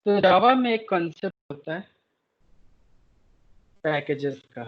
तो जावा में एक कॉन्सेप्ट होता है पैकेजेस का।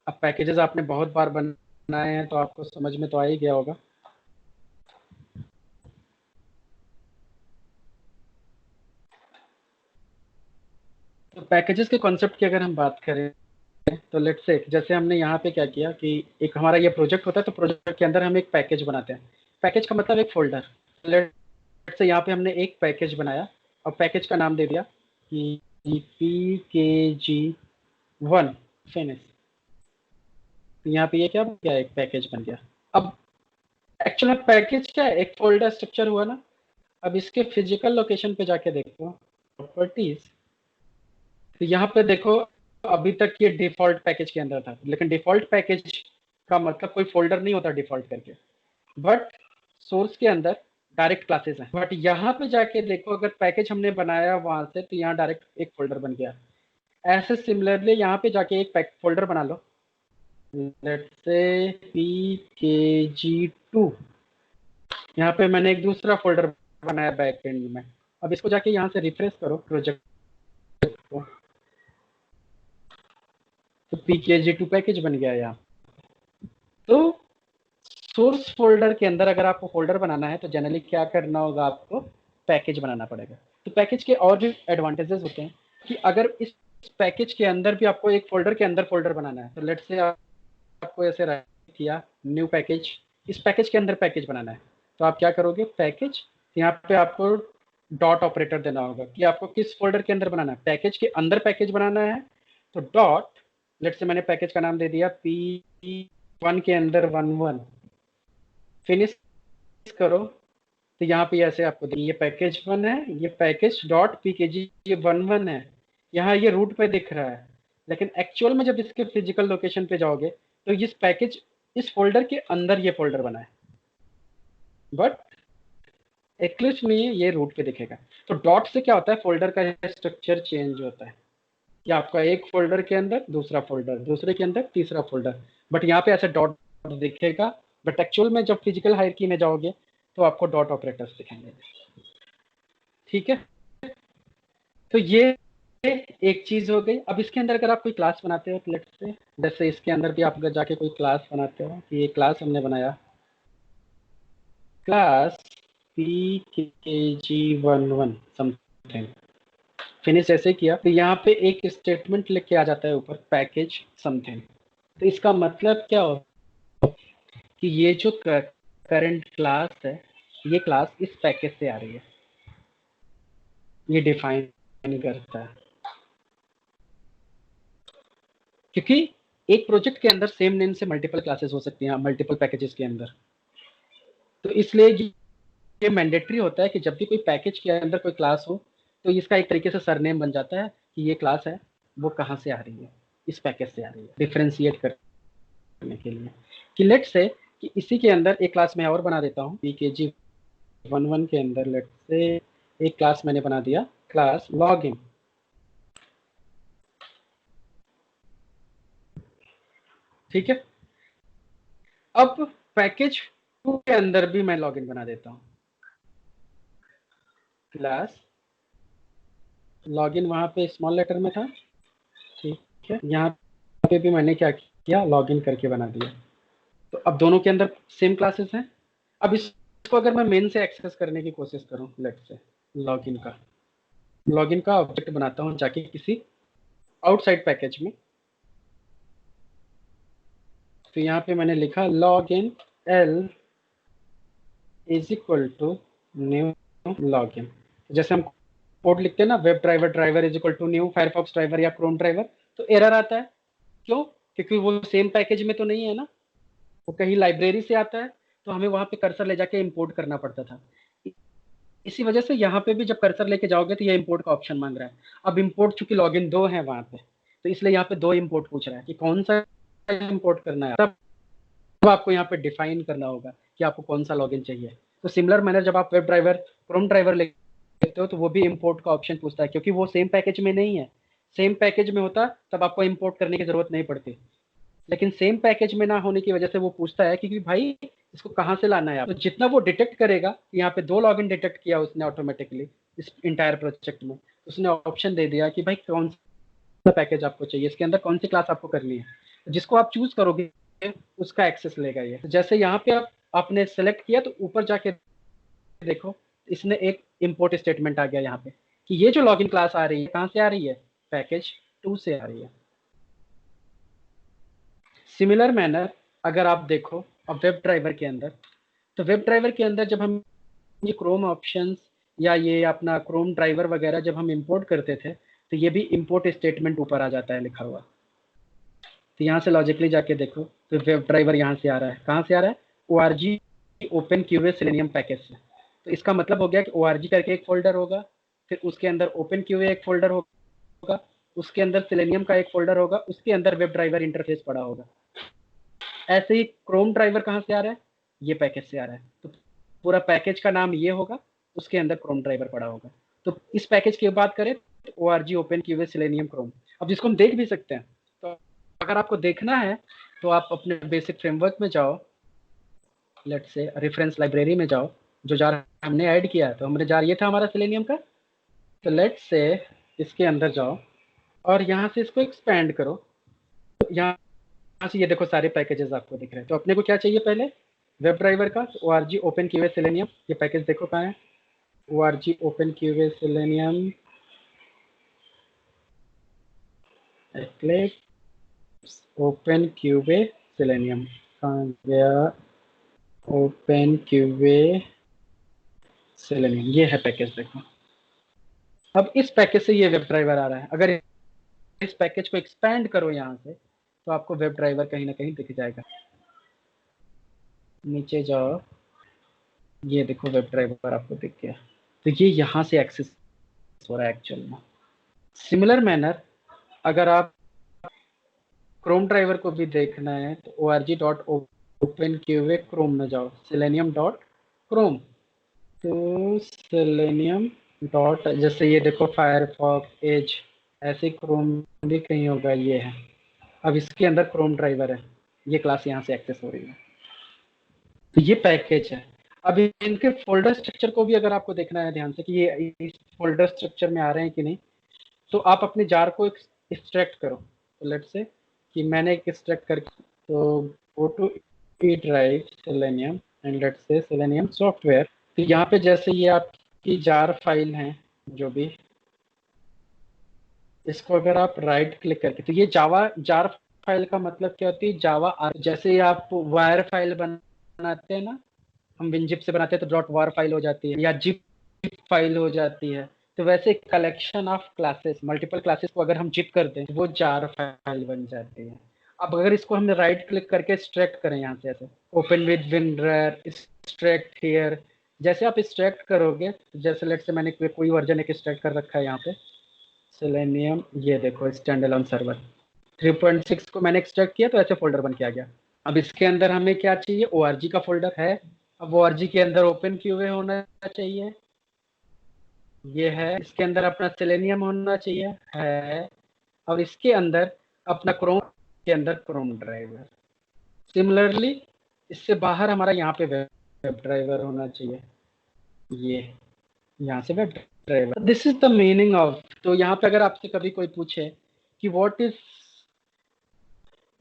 अब पैकेजेस आपने बहुत बार बनाए हैं तो आपको समझ में तो आ ही गया होगा। तो पैकेजेस के कॉन्सेप्ट की अगर हम बात करें तो लेट्स से जैसे हमने यहाँ पे क्या किया कि एक हमारा ये प्रोजेक्ट होता है, तो प्रोजेक्ट के अंदर हम एक पैकेज बनाते हैं। पैकेज का मतलब एक फोल्डर। लेट्स से यहाँ पे हमने एक पैकेज बनाया और पैकेज का नाम दे दिया कि PKG1 फिनिश। तो यहाँ पे ये क्या बन गया, एक पैकेज बन गया। अब एक्चुअल में पैकेज क्या है, एक फोल्डर स्ट्रक्चर हुआ ना। अब इसके फिजिकल लोकेशन पे जाके देखो प्रॉपर्टीज, तो यहाँ पे देखो अभी तक ये डिफॉल्ट पैकेज के अंदर था, लेकिन डिफॉल्ट पैकेज का मतलब कोई फोल्डर नहीं होता डिफॉल्ट करके। बट सोर्स के अंदर डायरेक्ट क्लासेस हैं। बट यहाँ पे जाके देखो अगर पैकेज हमने बनाया वहां से, तो यहाँ डायरेक्ट एक फोल्डर बन गया। ऐसे सिमिलरली यहाँ पे जाके एक फोल्डर बना लो, लेट्स से PKG2। यहाँ पे मैंने एक दूसरा फोल्डर बनाया बैक एंड में। अब इसको जाके यहाँ से रिफ्रेश करो प्रोजेक्ट को, तो PKG2 पैकेज बन गया यहाँ। तो सोर्स फोल्डर के अंदर अगर आपको फोल्डर बनाना है तो जनरली क्या करना होगा, आपको पैकेज बनाना पड़ेगा। तो पैकेज के और भी एडवांटेजेस होते हैं कि अगर इस पैकेज के अंदर भी आपको एक फोल्डर के अंदर फोल्डर बनाना है, तो लेट्स से आपको ऐसे किया न्यू पैकेज, इस पैकेज के अंदर पैकेज बनाना है, तो आप क्या करोगे, पैकेज, यहाँ पे आपको डॉट ऑपरेटर देना होगा कि आपको किस फोल्डर के अंदर बनाना है। पैकेज के अंदर पैकेज बनाना है तो डॉट, लेट्स से मैंने पैकेज का नाम दे दिया P1 के अंदर 11 फिनिश करो। तो यहाँ पे ऐसे आपको ये पैकेज 1 है, ये पैकेज डॉट PKG ये 11 है। यहाँ ये रूट पे दिख रहा है, लेकिन एक्चुअल में जब इसके फिजिकल लोकेशन पे जाओगे तो इस पैकेज इस फोल्डर के अंदर ये फोल्डर बना है, बट एक्लिप्स में ये रूट पे दिखेगा। तो डॉट से क्या होता है, फोल्डर का स्ट्रक्चर चेंज होता है कि आपका एक फोल्डर के अंदर दूसरा फोल्डर, दूसरे के अंदर तीसरा फोल्डर, बट यहाँ पे ऐसे डॉट दिखेगा। बट एक्चुअल में जब फिजिकल हायरार्की में जाओगे तो आपको डॉट ऑपरेटर्स दिखेंगे। ठीक है, तो ये एक चीज हो गई। अब इसके अंदर अगर आप कोई क्लास बनाते हो, लेट्स से जैसे इसके अंदर भी आप अगर जाके कोई क्लास बनाते हो कि ये क्लास हमने बनाया, क्लास PKG11 समथिंग, फिनिश ऐसे किया, तो यहाँ पे एक स्टेटमेंट लिख के आ जाता है ऊपर पैकेज समथिंग। तो इसका मतलब क्या हो कि ये जो करंट क्लास है, ये क्लास इस पैकेज से आ रही है, ये डिफाइन करता है। क्योंकि एक प्रोजेक्ट के अंदर सेम नेम से मल्टीपल क्लासेस हो सकती हैं मल्टीपल पैकेजेस के अंदर, तो इसलिए ये मैंडेटरी होता है कि जब भी कोई पैकेज के अंदर कोई क्लास हो तो इसका एक तरीके से सरनेम बन जाता है कि ये क्लास है वो कहाँ से आ रही है, इस पैकेज से आ रही है, डिफ्रेंशिएट करने के लिए। कि लेट से कि इसी के अंदर एक क्लास मैं और बना देता हूँ PKG11 के अंदर। लेट से एक क्लास मैंने बना दिया, क्लास लॉगिन। ठीक है, अब पैकेज 2 के अंदर भी मैं लॉगिन बना देता हूँ, क्लास लॉगिन, वहां पे स्मॉल लेटर में था। ठीक है, यहाँ पे भी मैंने क्या किया, लॉगिन करके बना दिया। तो अब दोनों के अंदर सेम क्लासेस हैं। अब इसको अगर मैं मेन से एक्सेस करने की कोशिश करूं, लेट्स से लॉगिन का ऑब्जेक्ट बनाता हूं जाके किसी आउटसाइड पैकेज में। तो यहाँ पे मैंने लिखा login L is equal to new login. जैसे हम कोड लिखते हैं ना, web driver driver is equal to new Firefox driver या क्रोम ड्राइवर, तो एरर आता है। क्यों? क्योंकि वो सेम पैकेज में तो नहीं है ना, वो कहीं लाइब्रेरी से आता है, तो हमें वहां पे कर्सर ले जाके इंपोर्ट करना पड़ता था। इसी वजह से यहाँ पे भी जब कर्सर लेके जाओगे तो ये इंपोर्ट का ऑप्शन मांग रहा है। अब इंपोर्ट चूंकि लॉगिन 2 है वहां पे, तो इसलिए यहाँ पे 2 इंपोर्ट पूछ रहा है कि कौन सा इंपोर्ट करना है। तब आपको यहाँ पे डिफाइन करना होगा कि आपको कौन सा लॉगिन चाहिए। तो सिमिलर मैनर जब आप वेब ड्राइवर क्रोम ड्राइवर लेते हो तो वो भी इंपोर्ट का ऑप्शन पूछता है, क्योंकि वो सेम पैकेज में नहीं है। सेम पैकेज में होता तब आपको इंपोर्ट करने की जरूरत नहीं पड़ती, लेकिन सेम पैकेज में ना होने की वजह से वो पूछता है कि भाई इसको कहाँ से लाना है आप। तो जितना वो डिटेक्ट करेगा, यहाँ पे 2 लॉगिन डिटेक्ट किया उसने ऑटोमेटिकली इस इंटायर प्रोजेक्ट में, उसने ऑप्शन दे दिया कि भाई कौन सा पैकेज आपको चाहिए, इसके अंदर कौन सी क्लास आपको करनी है, जिसको आप चूज करोगे उसका एक्सेस लेगा ये। जैसे यहाँ पे आपने सेलेक्ट किया तो ऊपर जाके देखो इसने एक इंपोर्ट स्टेटमेंट आ गया यहाँ पे कि ये जो लॉगिन क्लास आ रही है कहाँ से आ रही है, पैकेज 2 से आ रही है। सिमिलर मैनर अगर आप देखो अब वेब ड्राइवर के अंदर, तो वेब ड्राइवर के अंदर जब हम ये क्रोम ऑप्शंस या ये अपना क्रोम ड्राइवर वगैरह जब हम इंपोर्ट करते थे तो ये भी इंपोर्ट स्टेटमेंट ऊपर आ जाता है लिखा हुआ। तो यहाँ से लॉजिकली जाके देखो तो वेब ड्राइवर यहाँ से आ रहा है, कहाँ से आ रहा है, ORG open QA selenium package से। तो इसका मतलब हो गया कि ORG करके एक फोल्डर होगा, फिर उसके अंदर ओपन क्यूए एक फोल्डर होगा, उसके अंदर सेलेनियम का एक फोल्डर होगा, उसके अंदर वेब ड्राइवर इंटरफेस पड़ा होगा। ऐसे ही क्रोम ड्राइवर कहाँ से आ रहा है, ये पैकेज से आ रहा है, तो पूरा पैकेज का नाम ये होगा, उसके अंदर क्रोम ड्राइवर पड़ा होगा। तो इस पैकेज की बात करें तो ORG open QA selenium Chrome. अब जिसको हम देख भी सकते हैं, तो अगर आपको देखना है तो आप अपने बेसिक फ्रेमवर्क में जाओ, लेट से रेफरेंस लाइब्रेरी में जाओ, जो जार हमने ऐड किया है, तो हमने जार ये था हमारा सेलेनियम का, तो लेट से इसके अंदर जाओ और यहाँ से इसको एक्सपैंड करो। तो यहाँ से ये देखो सारे पैकेजेस आपको दिख रहे हैं। तो अपने को क्या चाहिए पहले, वेब ड्राइवर का ORG ओपन क्यूए सेलेनियम, ये पैकेज देखो कहाँ है, ORG open QA selenium eclipse open QA selenium, कहाँ गया, ओपन क्यूए सेलेनियम, ये है पैकेज देखो। अब इस पैकेज से ये वेब ड्राइवर आ रहा है, अगर इस पैकेज को एक्सपैंड करो यहाँ से तो आपको वेब ड्राइवर कहीं ना कहीं दिख जाएगा। नीचे जाओ, ये देखो वेब ड्राइवर आपको दिख गया, तो ये यहाँ से एक्सेस हो रहा है एक्चुअल में। सिमिलर मैनर अगर आप क्रोम ड्राइवर को भी देखना है तो org.openqa क्रोम में जाओ, selenium.chrome, तो selenium डॉट, जैसे ये देखो फायरफॉक्स एज, ऐसे क्रोम भी कहीं होगा, ये है। अब इसके अंदर क्रोम ड्राइवर है, ये क्लास यहाँ से एक्सेस हो रही है, तो ये पैकेज है। अब इनके फोल्डर स्ट्रक्चर को भी अगर आपको देखना है ध्यान से कि ये इस फोल्डर स्ट्रक्चर में आ रहे हैं कि नहीं, तो आप अपने जार को एक्सट्रैक्ट करो। तो लेट से कि मैंने एक एक्सट्रैक्ट कर, तो go to E drive Selenium and let से सेलेनियम सॉफ्टवेयर। तो यहाँ पे जैसे ये आपकी जार फाइल है जो भी, इसको अगर आप राइट क्लिक करके, तो ये जावा जार फाइल का मतलब क्या होती है, जावा, जैसे आप वायर फाइल बनाते हैं ना, हम विनजिप से बनाते हैं तो डॉट वार फाइल हो जाती है या जिप फाइल हो जाती है, तो वैसे collection of classes, multiple classes को अगर हम जिप करते हैं तो वो जार फाइल बन जाती है। अब अगर इसको हमने राइट क्लिक करके एक्सट्रैक्ट करें यहाँ से, ऐसे ओपन विद विनरर एक्सट्रैक्ट हियर, जैसे आप एक्सट्रैक्ट करोगे, जैसे लेट से मैंने कोई वर्जन एक एक्सट्रैक्ट कर रखा है यहाँ पे सेलेनियम, ये देखो स्टैंड अलोन सर्वर 3.6 को मैंने एक्सट्रैक्ट किया तो ऐसे फोल्डर बन के आ गया। अब इसके अंदर हमें क्या चाहिए, ORG का फोल्डर है, अब ORG के अंदर ओपन क्यूए होना चाहिए, ये है, इसके अंदर अपना सेलेनियम होना चाहिए, है, और इसके अंदर अपना क्रोम के अंदर क्रोम ड्राइवर। सिमिलरली इससे बाहर हमारा यहाँ पे वेब ड्राइवर होना चाहिए, ये यहाँ से web driver, this is the meaning of. तो यहाँ पे अगर आपसे कभी कोई पूछे कि what is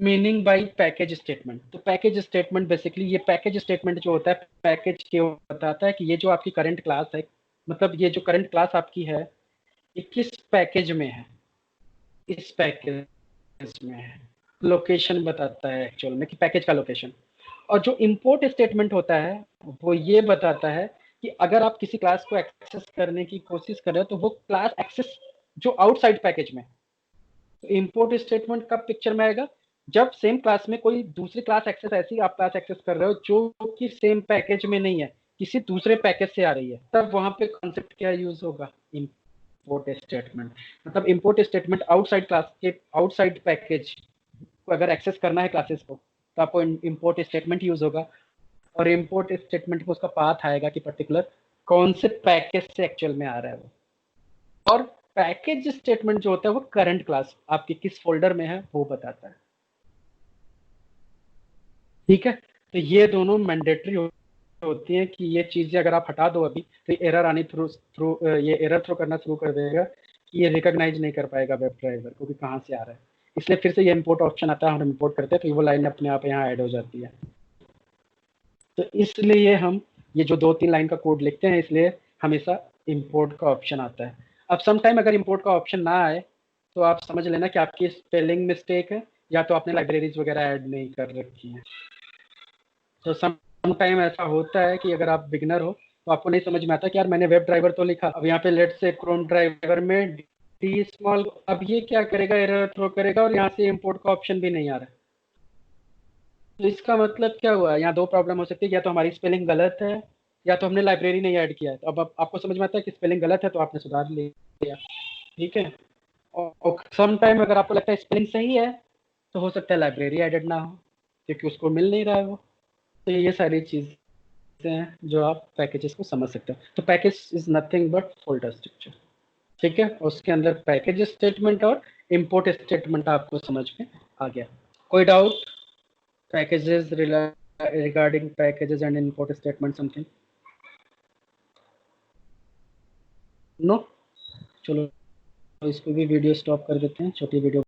meaning by package statement, तो पैकेज स्टेटमेंट बेसिकली, ये पैकेज स्टेटमेंट जो होता है पैकेज के बताता है कि ये जो आपकी करंट क्लास है, मतलब ये जो करंट क्लास आपकी है ये किस पैकेज में है, इस पैकेज में है, लोकेशन बताता है एक्चुअल में कि पैकेज का लोकेशन। और जो इंपोर्ट स्टेटमेंट होता है वो ये बताता है कि अगर आप किसी क्लास को एक्सेस करने की कोशिश कर रहे हो तो वो क्लास एक्सेस जो आउटसाइड पैकेज में, तो इंपोर्ट स्टेटमेंट कब पिक्चर में आएगा, जब सेम क्लास में कोई दूसरी क्लास एक्सेस, ऐसी आप क्लास एक्सेस कर रहे हो जो कि सेम पैकेज में नहीं है, किसी दूसरे पैकेज से आ रही है, तब वहां पे कॉन्सेप्ट क्या यूज होगा, इंपोर्ट स्टेटमेंट। मतलब इंपोर्ट स्टेटमेंट आउटसाइड क्लास के, आउटसाइड पैकेज को अगर एक्सेस करना है क्लासेस को तो आपको इंपोर्ट स्टेटमेंट यूज होगा, और इंपोर्ट स्टेटमेंट को उसका पाथ आएगा कि पर्टिकुलर कौन से पैकेज से एक्चुअल में आ रहा है वो, और पैकेज स्टेटमेंट जो होता है वो करंट क्लास आपकी किस फोल्डर में है वो बताता है। ठीक है, तो ये दोनों मैंडेटरी होती हैं कि ये चीजें अगर आप हटा दो अभी तो एरर आनी थ्रू थ्रू ये एरर थ्रो करना शुरू कर देगा कि ये रिकॉग्नाइज नहीं कर पाएगा वेब ड्राइवर को कि कहाँ से आ रहा है, इसलिए फिर से ये इंपोर्ट ऑप्शन आता है, हम इंपोर्ट करते हैं तो वो लाइन अपने आप यहाँ ऐड हो जाती है। तो इसलिए हम ये जो 2-3 लाइन का कोड लिखते हैं, इसलिए हमेशा इंपोर्ट का ऑप्शन आता है। अब सम टाइम अगर इंपोर्ट का ऑप्शन ना आए तो आप समझ लेना कि आपकी स्पेलिंग मिस्टेक है, या तो आपने लाइब्रेरीज वगैरह ऐड नहीं कर रखी हैं। तो सम टाइम ऐसा होता है कि अगर आप बिगनर हो तो आपको नहीं समझ में आता कि यार मैंने वेब ड्राइवर तो लिखा, अब यहाँ पे लेट से क्रोम ड्राइवर में डी स्मॉल, अब ये क्या करेगा, एरर थ्रो करेगा और यहाँ से इंपोर्ट का ऑप्शन भी नहीं आ रहा है। तो इसका मतलब क्या हुआ, यहाँ दो प्रॉब्लम हो सकती है, या तो हमारी स्पेलिंग गलत है या तो हमने लाइब्रेरी नहीं ऐड किया है। तो अब आपको समझ में आता है कि स्पेलिंग गलत है तो आपने सुधार लिया, ठीक है। और सम टाइम अगर आपको लगता है स्पेलिंग सही है तो हो सकता है लाइब्रेरी एडेड ना हो क्योंकि उसको मिल नहीं रहा है वो। तो ये सारी चीज़ें हैं जो आप पैकेजेस को समझ सकते हो। तो package is nothing but folder structure, ठीक है। उसके अंदर पैकेज स्टेटमेंट और इंपोर्ट स्टेटमेंट आपको समझ में आ गया। कोई doubt packages regarding packages and import statement something? No? चलो इसको भी वीडियो स्टॉप कर देते हैं, छोटी वीडियो